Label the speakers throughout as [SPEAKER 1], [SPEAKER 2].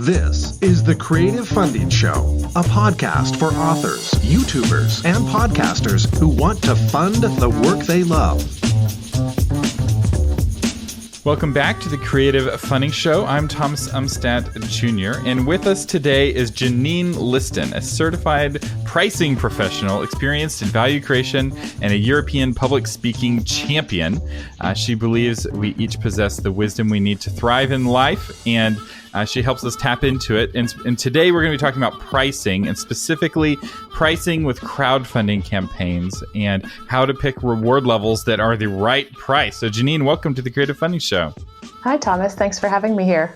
[SPEAKER 1] This is The Creative Funding Show, a podcast for authors, YouTubers, and podcasters who want to fund the work they love.
[SPEAKER 2] Welcome back to the Creative Funding Show. I'm Thomas Umstattd Jr., and with us today is Janene Liston, a certified pricing professional experienced in value creation and a European public speaking champion. She believes we each possess the wisdom we need to thrive in life, and she helps us tap into it. And today we're going to be talking about pricing, and specifically pricing with crowdfunding campaigns and how to pick reward levels that are the right price. So Janene, welcome to the Creative Funding Show.
[SPEAKER 3] Hi, Thomas. Thanks for having me here.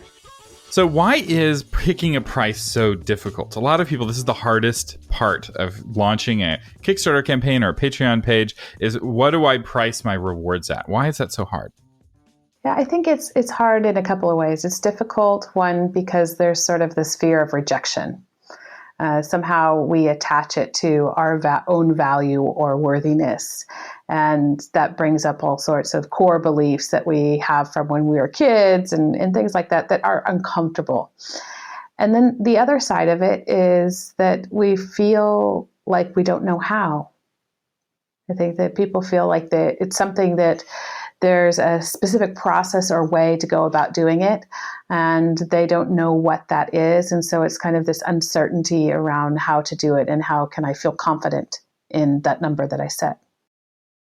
[SPEAKER 2] So why is picking a price so difficult? A lot of people, this is the hardest part of launching a Kickstarter campaign or a Patreon page, is what do I price my rewards at? Why is that so hard?
[SPEAKER 3] Yeah, I think it's hard in a couple of ways. It's difficult, one, because there's sort of this fear of rejection. Somehow we attach it to our own value or worthiness. And that brings up all sorts of core beliefs that we have from when we were kids and things like that are uncomfortable. And then the other side of it is that we feel like we don't know how. I think that people feel like that it's something that there's a specific process or way to go about doing it, and they don't know what that is. And so it's kind of this uncertainty around how to do it and how can I feel confident in that number that I set.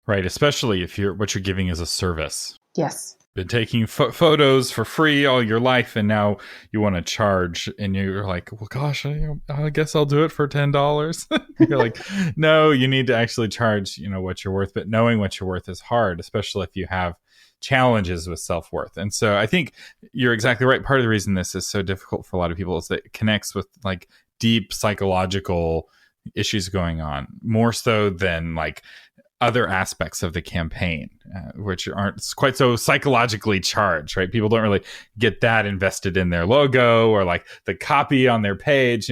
[SPEAKER 2] Right, especially if what you're giving is a service.
[SPEAKER 3] Yes.
[SPEAKER 2] Been taking photos for free all your life, and now you want to charge, and you're like, well, gosh, I guess I'll do it for $10. You're like, no, you need to actually charge, what you're worth. But knowing what you're worth is hard, especially if you have challenges with self-worth. And so I think you're exactly right. Part of the reason this is so difficult for a lot of people is that it connects with like deep psychological issues going on, more so than like other aspects of the campaign, which aren't quite so psychologically charged, right? People don't really get that invested in their logo or like the copy on their page.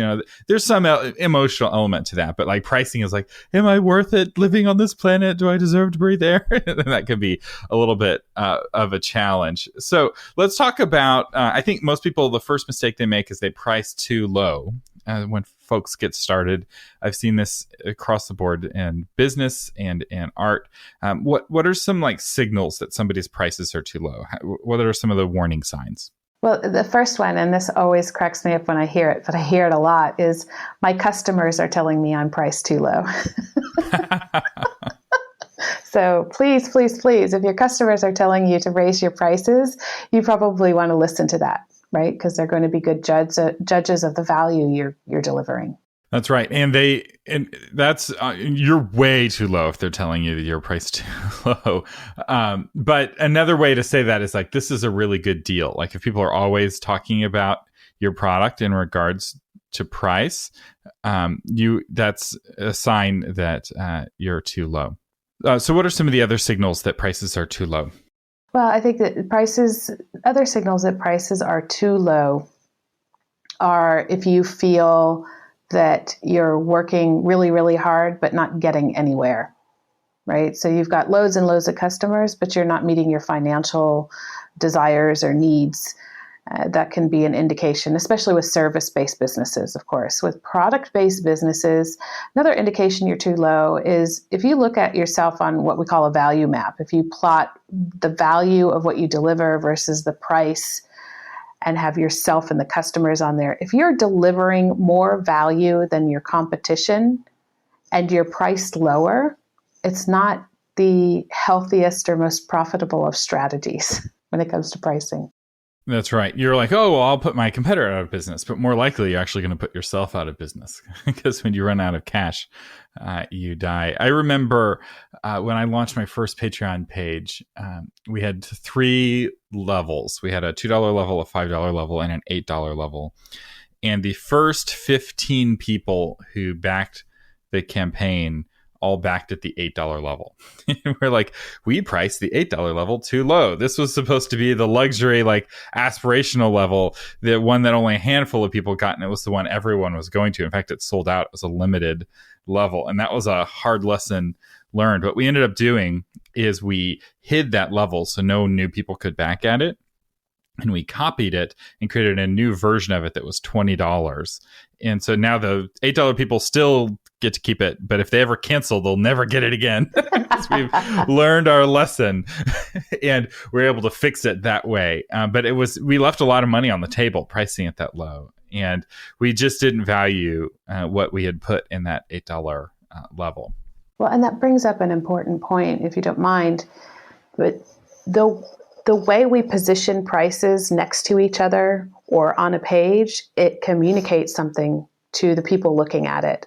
[SPEAKER 2] There's some emotional element to that, but like pricing is like, am I worth it living on this planet? Do I deserve to breathe air? And that could be a little bit of a challenge. So let's talk about, I think most people, the first mistake they make is they price too low. When folks get started, I've seen this across the board in business and in art. What are some like signals that somebody's prices are too low? What are some of the warning signs?
[SPEAKER 3] Well, the first one, and this always cracks me up when I hear it, but I hear it a lot, is my customers are telling me I'm priced too low. So please, please, please, if your customers are telling you to raise your prices, you probably want to listen to that, right? Because they're going to be good judges of the value you're delivering.
[SPEAKER 2] That's right. And that's, you're way too low if they're telling you that you're priced too low. But another way to say that is like, this is a really good deal. Like if people are always talking about your product in regards to price, that's a sign that you're too low. So what are some of the other signals that prices are too low?
[SPEAKER 3] Well, I think that other signals that prices are too low are if you feel that you're working really, really hard, but not getting anywhere, right? So you've got loads and loads of customers, but you're not meeting your financial desires or needs. That can be an indication, especially with service-based businesses, of course. With product-based businesses, another indication you're too low is if you look at yourself on what we call a value map. If you plot the value of what you deliver versus the price and have yourself and the customers on there, if you're delivering more value than your competition and you're priced lower, it's not the healthiest or most profitable of strategies when it comes to pricing.
[SPEAKER 2] That's right. You're like, oh, well, I'll put my competitor out of business. But more likely, you're actually going to put yourself out of business because when you run out of cash, you die. I remember when I launched my first Patreon page, we had 3 levels. We had a $2 level, a $5 level, and an $8 level. And the first 15 people who backed the campaign all backed at the $8 level. We're like, we priced the $8 level too low. This was supposed to be the luxury, like aspirational level, the one that only a handful of people got, and it was the one everyone was going to. In fact, it sold out. It was a limited level. And that was a hard lesson learned. What we ended up doing is we hid that level so no new people could back at it. and we copied it and created a new version of it that was $20. And so now the $8 people still get to keep it, but if they ever cancel, they'll never get it again because we've learned our lesson and we're able to fix it that way. But we left a lot of money on the table pricing it that low, and we just didn't value what we had put in that $8 level.
[SPEAKER 3] Well, and that brings up an important point, if you don't mind. But the way we position prices next to each other or on a page, it communicates something to the people looking at it.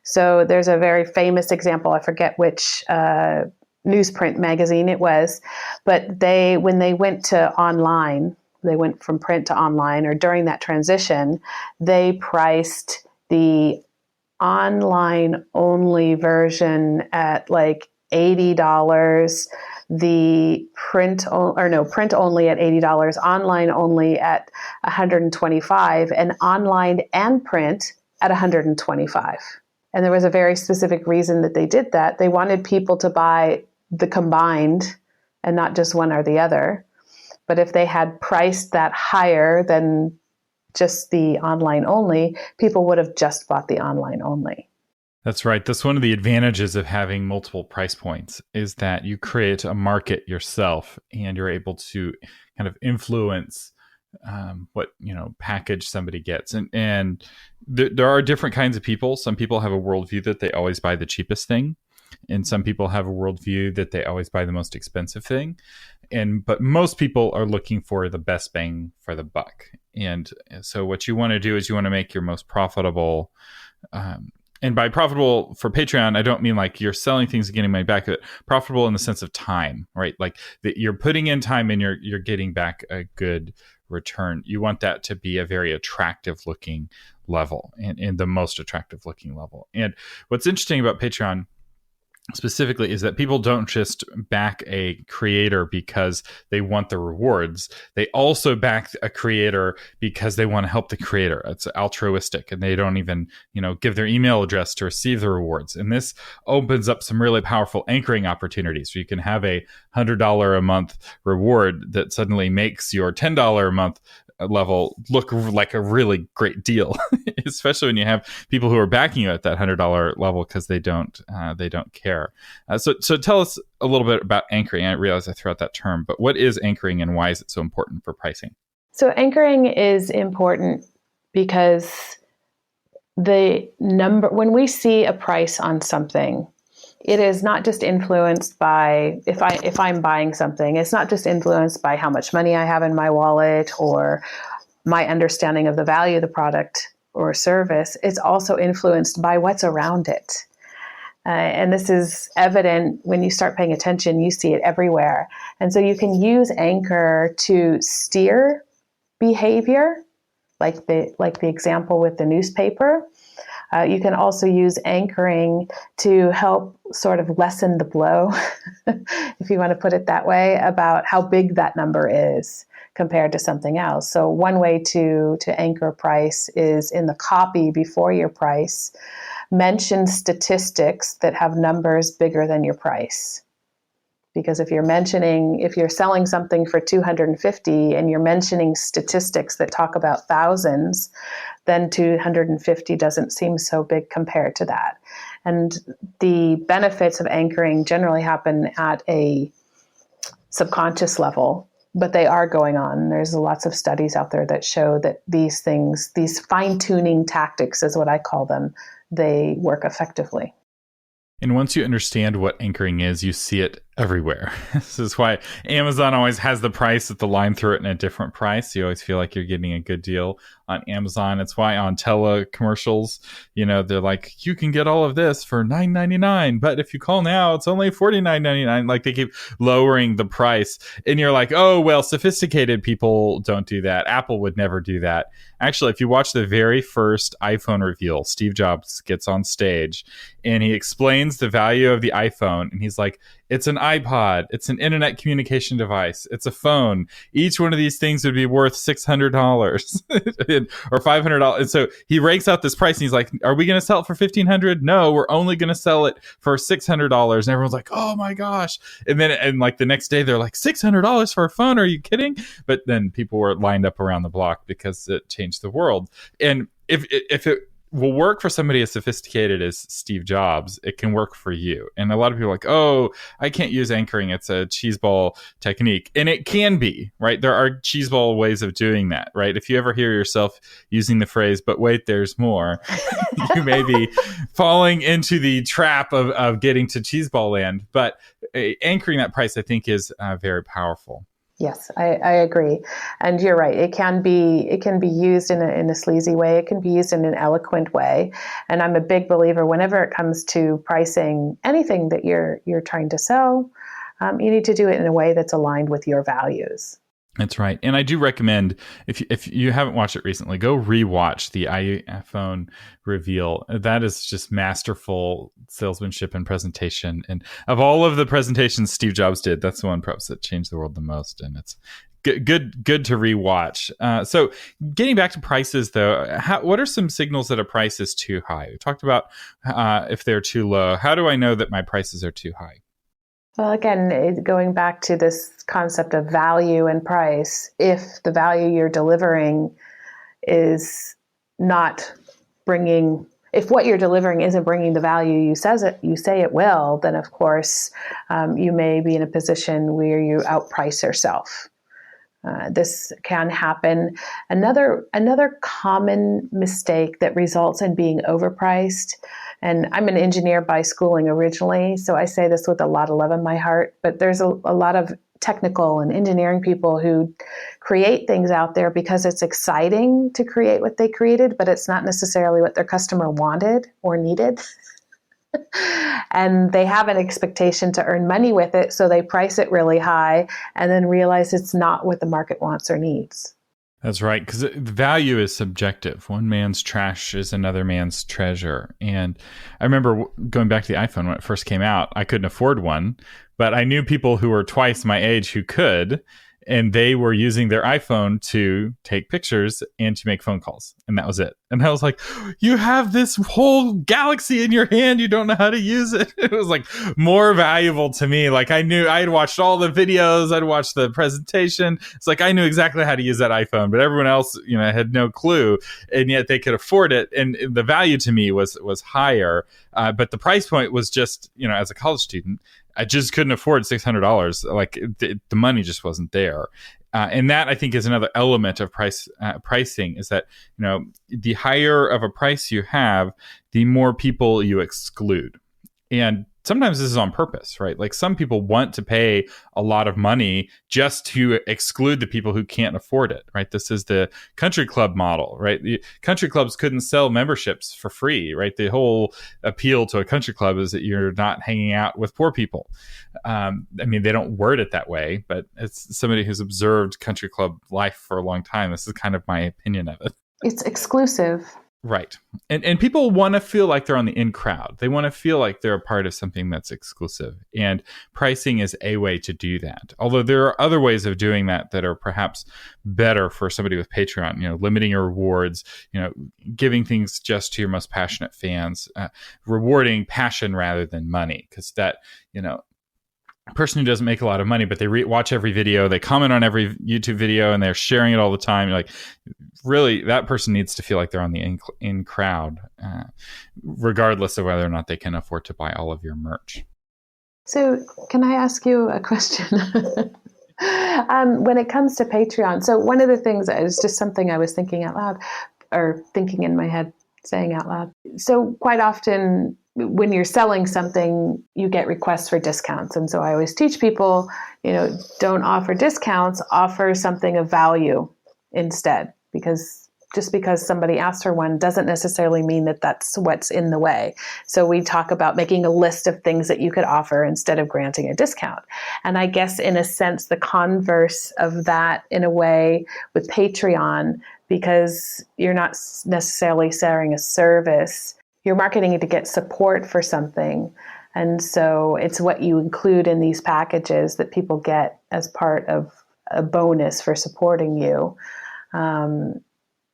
[SPEAKER 3] So there's a very famous example, I forget which newsprint magazine it was, but when they went to online, they went from print to online, or during that transition, they priced the online only version at like $80, the print only at $80, online only at $125, and online and print at $125. And there was a very specific reason that they did that. They wanted people to buy the combined and not just one or the other. But if they had priced that higher than just the online only, people would have just bought the online only.
[SPEAKER 2] That's right. That's one of the advantages of having multiple price points, is that you create a market yourself and you're able to kind of influence what package somebody gets. And there are different kinds of people. Some people have a worldview that they always buy the cheapest thing, and some people have a worldview that they always buy the most expensive thing. But most people are looking for the best bang for the buck. And so what you want to do is you want to make your most profitable. And by profitable for Patreon, I don't mean like you're selling things and getting money back, but profitable in the sense of time, right? Like that you're putting in time and you're getting back a good return. You want that to be a very attractive looking level, and the most attractive looking level. And what's interesting about Patreon specifically is that people don't just back a creator because they want the rewards. They also back a creator because they want to help the creator. It's altruistic, and they don't even, give their email address to receive the rewards. And this opens up some really powerful anchoring opportunities. So you can have a $100 a month reward that suddenly makes your $10 a month level look like a really great deal, especially when you have people who are backing you at that $100 level because they don't care. So tell us a little bit about anchoring. I realize I threw out that term, but what is anchoring and why is it so important for pricing?
[SPEAKER 3] So anchoring is important because when we see a price on something, it is not just influenced by, if I'm buying something, it's not just influenced by how much money I have in my wallet or my understanding of the value of the product or service. It's also influenced by what's around it. And this is evident when you start paying attention, you see it everywhere. And so you can use Anchor to steer behavior, like the example with the newspaper. You can also use anchoring to help sort of lessen the blow, if you want to put it that way, about how big that number is compared to something else. So one way to anchor a price is in the copy before your price, mention statistics that have numbers bigger than your price. Because if you're selling something for $250 and you're mentioning statistics that talk about thousands, then $250 doesn't seem so big compared to that. And the benefits of anchoring generally happen at a subconscious level, but they are going on. There's lots of studies out there that show that these fine-tuning tactics is what I call them, they work effectively.
[SPEAKER 2] And once you understand what anchoring is, you see it everywhere. This is why Amazon always has the price with the line through it in a different price. You always feel like you're getting a good deal on Amazon. It's why on telecommercials, they're like, you can get all of this for $9.99, but if you call now, it's only $49.99. Like they keep lowering the price. And you're like, oh, well, sophisticated people don't do that. Apple would never do that. Actually, if you watch the very first iPhone reveal, Steve Jobs gets on stage and he explains the value of the iPhone. And he's like, It's an iPod. It's an internet communication device. It's a phone. Each one of these things would be worth $600 or $500. And so he ranks out this price and he's like, are we going to sell it for $1,500? No, we're only going to sell it for $600. And everyone's like, oh my gosh. And like the next day they're like, $600 for a phone? Are you kidding? But then people were lined up around the block because it changed the world. And if it will work for somebody as sophisticated as Steve Jobs, it can work for you. And a lot of people are like, oh, I can't use anchoring. It's a cheeseball technique. And it can be, right? There are cheeseball ways of doing that, right? If you ever hear yourself using the phrase, but wait, there's more, you may be falling into the trap of getting to cheeseball land. But anchoring that price, I think, is very powerful.
[SPEAKER 3] Yes, I agree. And you're right. It can be used in a sleazy way. It can be used in an eloquent way. And I'm a big believer whenever it comes to pricing anything that you're trying to sell, you need to do it in a way that's aligned with your values.
[SPEAKER 2] That's right. And I do recommend, if you haven't watched it recently, go rewatch the iPhone reveal. That is just masterful salesmanship and presentation. And of all of the presentations Steve Jobs did, that's the one perhaps that changed the world the most. And it's good to rewatch. So getting back to prices, though, what are some signals that a price is too high? We talked about if they're too low. How do I know that my prices are too high?
[SPEAKER 3] Well, again, going back to this concept of value and price, if the value you're delivering is not bringing, if what you're delivering isn't bringing the value you say it will, then of course you may be in a position where you outprice yourself. This can happen. Another common mistake that results in being overpriced, and I'm an engineer by schooling originally, so I say this with a lot of love in my heart, but there's a lot of technical and engineering people who create things out there because it's exciting to create what they created, but it's not necessarily what their customer wanted or needed. And they have an expectation to earn money with it, so they price it really high and then realize it's not what the market wants or needs.
[SPEAKER 2] That's right, because value is subjective. One man's trash is another man's treasure. And I remember going back to the iPhone when it first came out, I couldn't afford one, but I knew people who were twice my age who could, and they were using their iPhone to take pictures and to make phone calls. And that was it. And I was like, you have this whole galaxy in your hand. You don't know how to use it. It was like more valuable to me. Like I knew I had watched all the videos. I'd watched the presentation. It's like I knew exactly how to use that iPhone, but everyone else, had no clue. And yet they could afford it. And the value to me was higher. But the price point was just, as a college student, I just couldn't afford $600. Like the money just wasn't there. And that I think is another element of pricing is that, the higher of a price you have, the more people you exclude. And sometimes this is on purpose, right? Like some people want to pay a lot of money just to exclude the people who can't afford it, right? This is the country club model, right? The country clubs couldn't sell memberships for free, right? The whole appeal to a country club is that you're not hanging out with poor people. They don't word it that way, but it's somebody who's observed country club life for a long time. This is kind of my opinion of it.
[SPEAKER 3] It's exclusive.
[SPEAKER 2] Right. And people want to feel like they're on the in crowd. They want to feel like they're a part of something that's exclusive. And pricing is a way to do that. Although there are other ways of doing that are perhaps better for somebody with Patreon, limiting your rewards, giving things just to your most passionate fans, rewarding passion rather than money. Because that, person who doesn't make a lot of money, but they watch every video, they comment on every YouTube video, and they're sharing it all the time. You're like, really, that person needs to feel like they're on the in crowd, regardless of whether or not they can afford to buy all of your merch.
[SPEAKER 3] So can I ask you a question? When it comes to Patreon, so one of the things is just something I was thinking out loud, or thinking in my head, saying out loud. So quite often when you're selling something, you get requests for discounts. And so I always teach people, don't offer discounts, offer something of value instead, because just because somebody asks for one doesn't necessarily mean that that's what's in the way. So we talk about making a list of things that you could offer instead of granting a discount. And I guess in a sense, the converse of that in a way with Patreon, because you're not necessarily selling a service, you're marketing to get support for something. And so it's what you include in these packages that people get as part of a bonus for supporting you.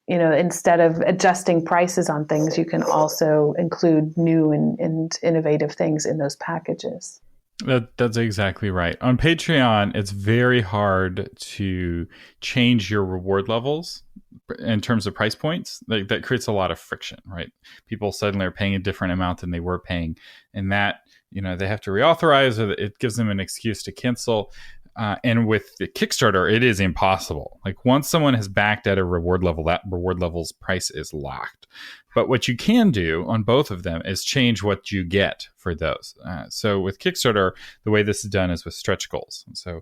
[SPEAKER 3] Instead of adjusting prices on things, you can also include new and innovative things in those packages.
[SPEAKER 2] That's exactly right. On Patreon, it's very hard to change your reward levels in terms of price points. That creates a lot of friction, right? People suddenly are paying a different amount than they were paying, and that, they have to reauthorize, or it gives them an excuse to cancel. And with the Kickstarter, it is impossible. Like, once someone has backed at a reward level, that reward level's price is locked. But what you can do on both of them is change what you get for those. So with Kickstarter, the way this is done is with stretch goals. So,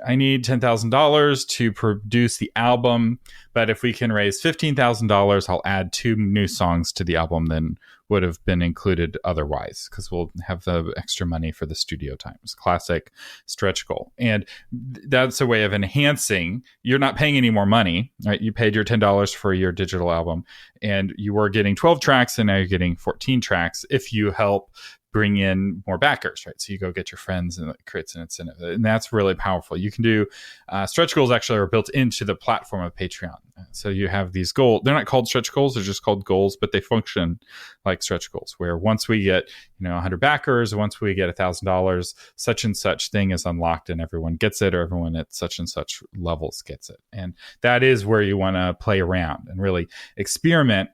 [SPEAKER 2] I need $10,000 to produce the album, but if we can raise $15,000, I'll add 2 new songs to the album than would have been included otherwise, because we'll have the extra money for the studio time. It's classic stretch goal. And that's a way of enhancing. You're not paying any more money, right? You paid your $10 for your digital album, and you were getting 12 tracks, and now you're getting 14 tracks if you help bring in more backers, right? So you go get your friends, and it creates an incentive. And that's really powerful. You can do stretch goals actually are built into the platform of Patreon. So you have these goals. They're not called stretch goals. They're just called goals, but they function like stretch goals, where once we get, 100 backers, once we get $1,000, such and such thing is unlocked and everyone gets it, or everyone at such and such levels gets it. And that is where you want to play around and really experiment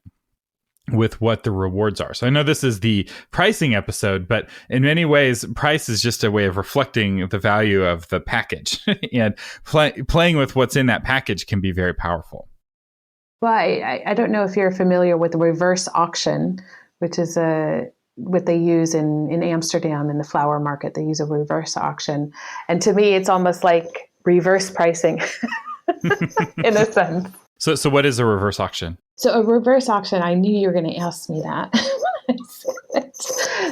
[SPEAKER 2] with what the rewards are. So I know this is the pricing episode, but in many ways, price is just a way of reflecting the value of the package, and playing with what's in that package can be very powerful.
[SPEAKER 3] Well, I don't know if you're familiar with the reverse auction, which is what they use in Amsterdam in the flower market. They use a reverse auction. And to me, it's almost like reverse pricing in a sense.
[SPEAKER 2] So what is a reverse auction?
[SPEAKER 3] So a reverse auction, I knew you were going to ask me that.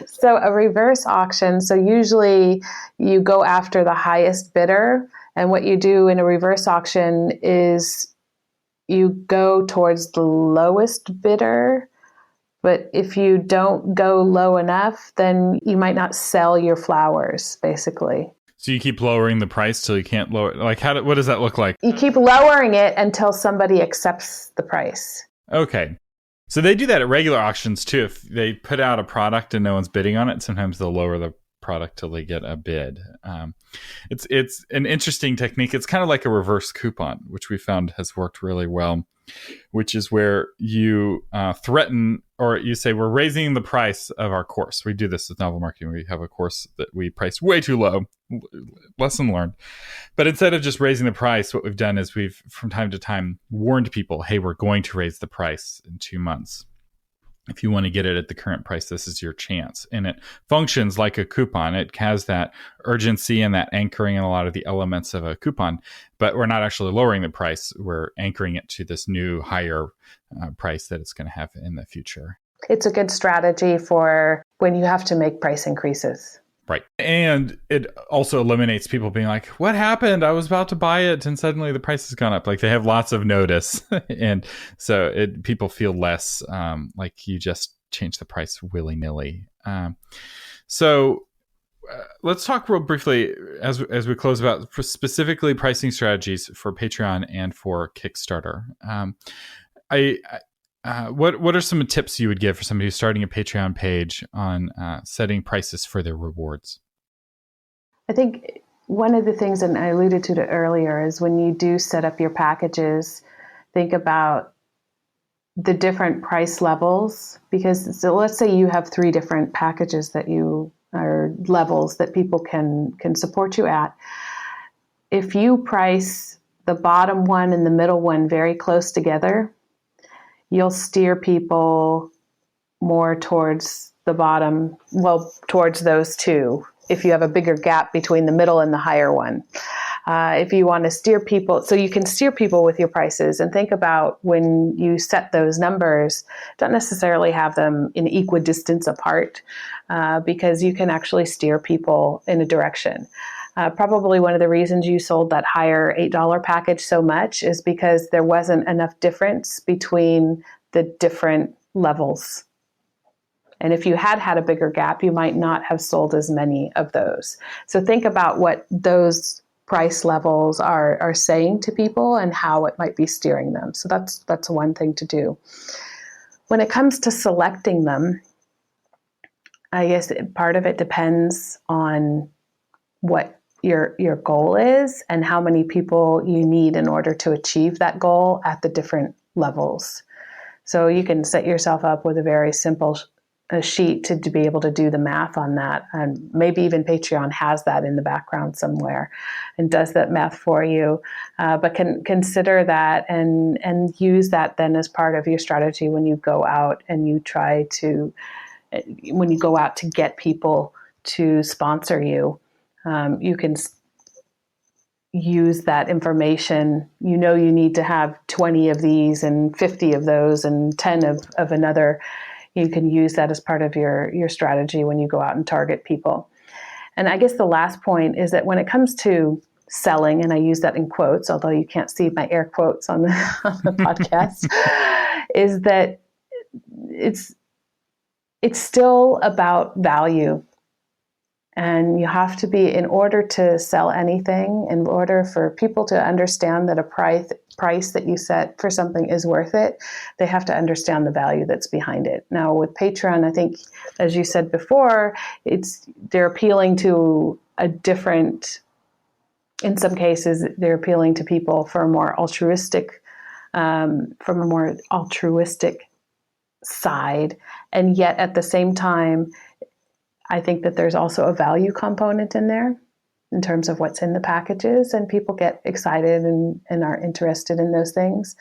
[SPEAKER 3] So a reverse auction, so usually you go after the highest bidder. And what you do in a reverse auction is you go towards the lowest bidder. But if you don't go low enough, then you might not sell your flowers, basically.
[SPEAKER 2] So you keep lowering the price till you can't lower it? Like, what does that look like?
[SPEAKER 3] You keep lowering it until somebody accepts the price.
[SPEAKER 2] Okay. So they do that at regular auctions too. If they put out a product and no one's bidding on it, sometimes they'll lower the product till they get a bid. It's an interesting technique. It's kind of like a reverse coupon, which we found has worked really well, which is where you threaten, or you say, we're raising the price of our course. We do this with Novel Marketing. We have a course that we priced way too low. Lesson learned. But instead of just raising the price, what we've done is we've, from time to time, warned people, hey, we're going to raise the price in 2 months. If you want to get it at the current price, this is your chance. And it functions like a coupon. It has that urgency and that anchoring and a lot of the elements of a coupon, but we're not actually lowering the price. We're anchoring it to this new higher price that it's going to have in the future.
[SPEAKER 3] It's a good strategy for when you have to make price increases.
[SPEAKER 2] Right. And it also eliminates people being like, what happened? I was about to buy it and suddenly the price has gone up. Like, they have lots of notice. And so people feel less like you just change the price willy-nilly. So let's talk real briefly as we close about specifically pricing strategies for Patreon and for Kickstarter. What are some tips you would give for somebody who's starting a Patreon page on setting prices for their rewards?
[SPEAKER 3] I think one of the things, and I alluded to it earlier, is when you do set up your packages, think about the different price levels. Because so let's say you have 3 different packages that you are levels that people can support you at. If you price the bottom one and the middle one very close together, you'll steer people more towards the bottom, towards those 2, if you have a bigger gap between the middle and the higher one. If you want to steer people, so you can steer people with your prices, and think about when you set those numbers, don't necessarily have them in equidistance apart, because you can actually steer people in a direction. Probably one of the reasons you sold that higher $8 package so much is because there wasn't enough difference between the different levels. And if you had had a bigger gap, you might not have sold as many of those. So think about what those price levels are saying to people and how it might be steering them. So that's one thing to do. When it comes to selecting them, I guess part of it depends on what your goal is and how many people you need in order to achieve that goal at the different levels. So you can set yourself up with a very simple sheet to be able to do the math on that. And maybe even Patreon has that in the background somewhere and does that math for you. But can consider that and use that then as part of your strategy when you go out and you go out to get people to sponsor you. You can use that information. You need to have 20 of these and 50 of those and 10 of another. You can use that as part of your strategy when you go out and target people. And I guess the last point is that when it comes to selling, and I use that in quotes, although you can't see my air quotes on the podcast, is that it's still about value. And you have to be, in order to sell anything, in order for people to understand that a price that you set for something is worth it, they have to understand the value that's behind it. Now with Patreon, I think, as you said before, they're appealing to in some cases, they're appealing to people for a more altruistic, side. And yet at the same time, I think that there's also a value component in there in terms of what's in the packages, and people get excited and are interested in those things.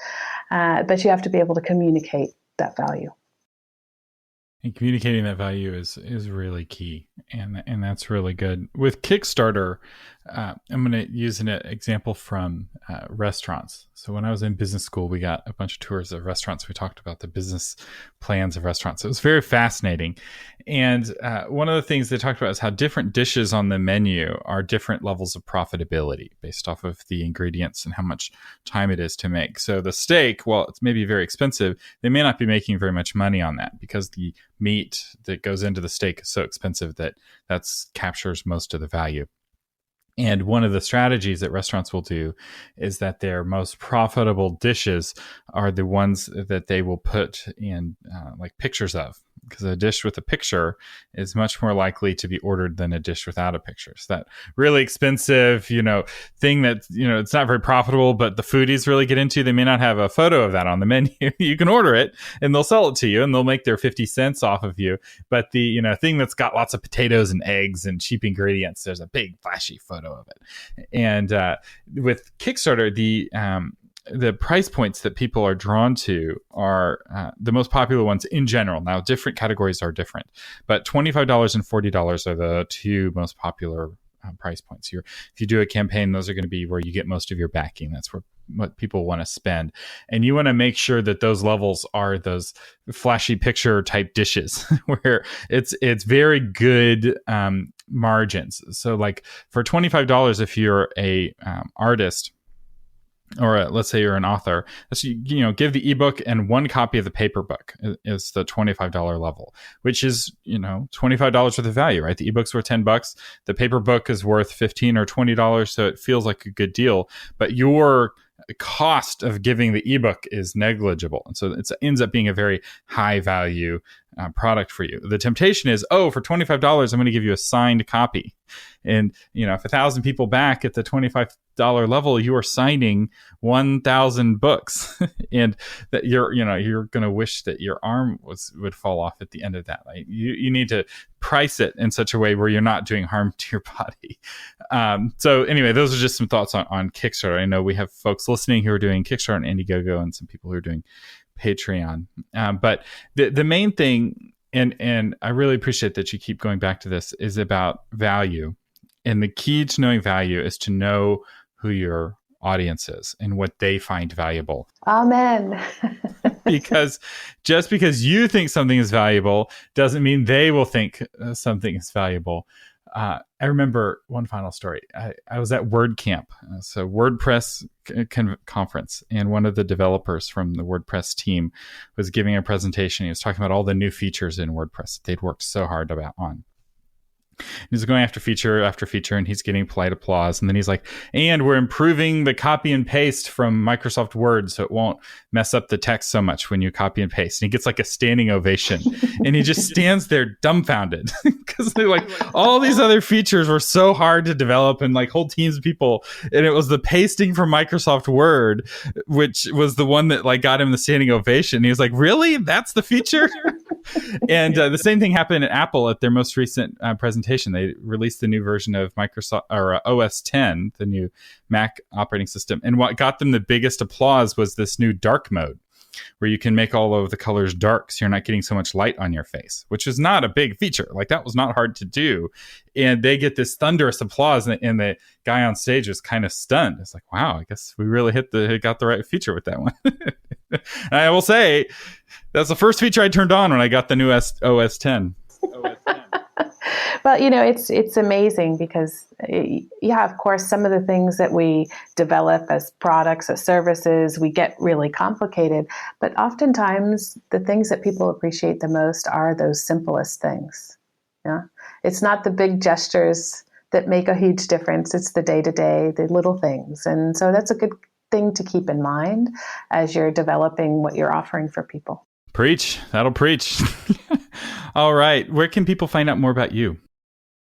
[SPEAKER 3] But you have to be able to communicate that value.
[SPEAKER 2] And communicating that value is really key, and that's really good. With Kickstarter, I'm going to use an example from restaurants. So when I was in business school, we got a bunch of tours of restaurants. We talked about the business plans of restaurants. It was very fascinating. And one of the things they talked about is how different dishes on the menu are different levels of profitability based off of the ingredients and how much time it is to make. So the steak, while it's maybe very expensive, they may not be making very much money on that because the meat that goes into the steak is so expensive that captures most of the value. And one of the strategies that restaurants will do is that their most profitable dishes are the ones that they will put in like pictures of, because a dish with a picture is much more likely to be ordered than a dish without a picture. So that really expensive, thing that, it's not very profitable, but the foodies really get into, they may not have a photo of that on the menu. You can order it and they'll sell it to you and they'll make their 50 cents off of you. But the, thing that's got lots of potatoes and eggs and cheap ingredients, there's a big flashy photo of it. And with Kickstarter, the price points that people are drawn to are the most popular ones in general. Now, different categories are different, but $25 and $40 are the two most popular price points. If you do a campaign, those are going to be where you get most of your backing. That's what people want to spend. And you want to make sure that those levels are those flashy picture type dishes where it's very good margins. So like for $25, if you're a artist, or let's say you're an author, so give the ebook and one copy of the paper book is the $25 level, which is $25 worth of value, right? The ebook's worth $10, the paper book is worth $15 or $20, so it feels like a good deal. But your cost of giving the ebook is negligible, and so it ends up being a very high value product for you. The temptation is, for $25, I'm going to give you a signed copy. And, if 1,000 people back at the $25 level, you are signing 1,000 books and that you're going to wish that your arm would fall off at the end of that. Like you need to price it in such a way where you're not doing harm to your body. So anyway, those are just some thoughts on Kickstarter. I know we have folks listening who are doing Kickstarter and Indiegogo and some people who are doing Patreon. But the main thing, and I really appreciate that you keep going back to this, is about value. And the key to knowing value is to know who your audience is and what they find valuable.
[SPEAKER 3] Amen.
[SPEAKER 2] Because just because you think something is valuable doesn't mean they will think something is valuable. I remember one final story. I was at WordCamp, so WordPress conference, and one of the developers from the WordPress team was giving a presentation. He was talking about all the new features in WordPress that they'd worked so hard on. He's going after feature after feature, and he's getting polite applause. And then he's like, and we're improving the copy and paste from Microsoft Word so it won't mess up the text so much when you copy and paste. And he gets like a standing ovation. And he just stands there dumbfounded because they're like, all these other features were so hard to develop, and like whole teams of people. And it was the pasting from Microsoft Word, which was the one that like got him the standing ovation. And he was like, really? That's the feature? And the same thing happened at Apple at their most recent presentation. They released the new version of Microsoft or OS 10, the new Mac operating system. And what got them the biggest applause was this new dark mode, where you can make all of the colors dark so you're not getting so much light on your face, which is not a big feature. Like that was not hard to do. And they get this thunderous applause, and the guy on stage was kind of stunned. It's like, wow, I guess we really got the right feature with that one. And I will say that's the first feature I turned on when I got the new OS 10.
[SPEAKER 3] Well, it's amazing because, yeah, of course, some of the things that we develop as products, as services, we get really complicated. But oftentimes, the things that people appreciate the most are those simplest things. Yeah, it's not the big gestures that make a huge difference. It's the day-to-day, the little things. And so that's a good thing to keep in mind as you're developing what you're offering for people.
[SPEAKER 2] Preach. That'll preach. All right. Where can people find out more about you?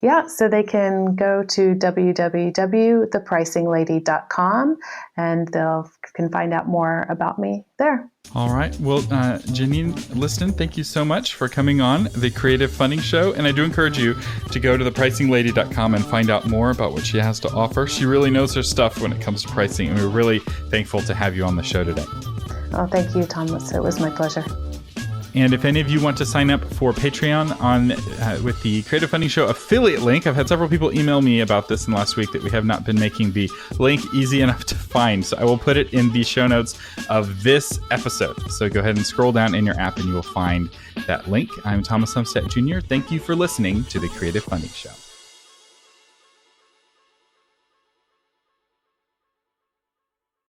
[SPEAKER 3] Yeah, so they can go to www.thepricinglady.com and they can find out more about me there.
[SPEAKER 2] All right. Well, Janene Liston, thank you so much for coming on the Creative Funding Show. And I do encourage you to go to thepricinglady.com and find out more about what she has to offer. She really knows her stuff when it comes to pricing, and we're really thankful to have you on the show today.
[SPEAKER 3] Oh, thank you, Thomas. It was my pleasure.
[SPEAKER 2] And if any of you want to sign up for Patreon with the Creative Funding Show affiliate link, I've had several people email me about this in the last week that we have not been making the link easy enough to find. So I will put it in the show notes of this episode. So go ahead and scroll down in your app and you will find that link. I'm Thomas Umstattd Jr. Thank you for listening to the Creative Funding Show.